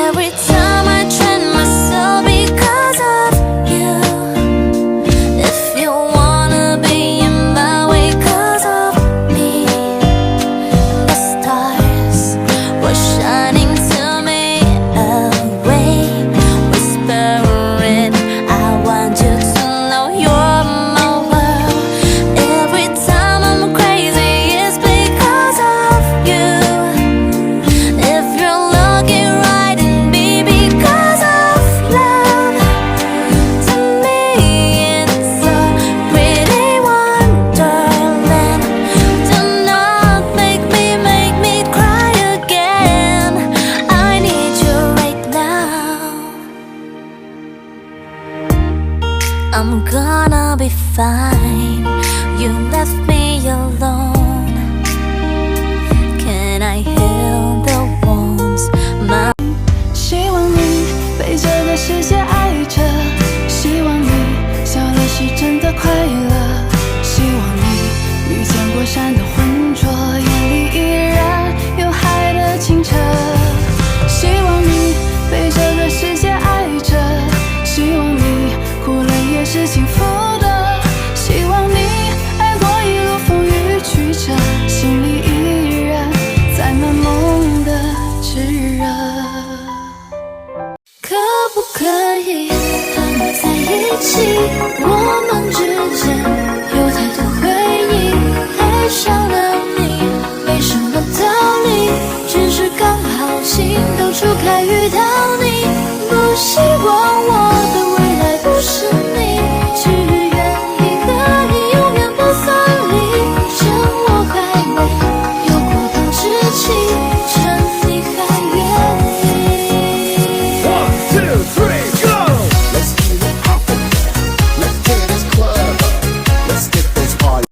Every time I train myself because of you. If you wanna be in my way cause of me, the stars were shining to me away, whispering, I want you to know you're my world. Every time I'm crazy, it's because of you. If you're looking right in me because of love, to me it's a pretty wonderland. Do not make me cry again. I need you right now. I'm gonna be fine. You left me alone. Can I heal the wounds? My 希望你被这个世界爱着，希望你笑了是真的快乐，希望你遇见过山的浑浊，眼里依然有海的清澈。希望你被这个世界爱着，希望你哭了也是幸福的，希望你爱过一路风雨曲折，心里依然载满梦的炽热。可不可以和你在一起？我们之间有太多回忆，爱上了你没什么道理，只是刚好情窦初开遇到你，不希望我的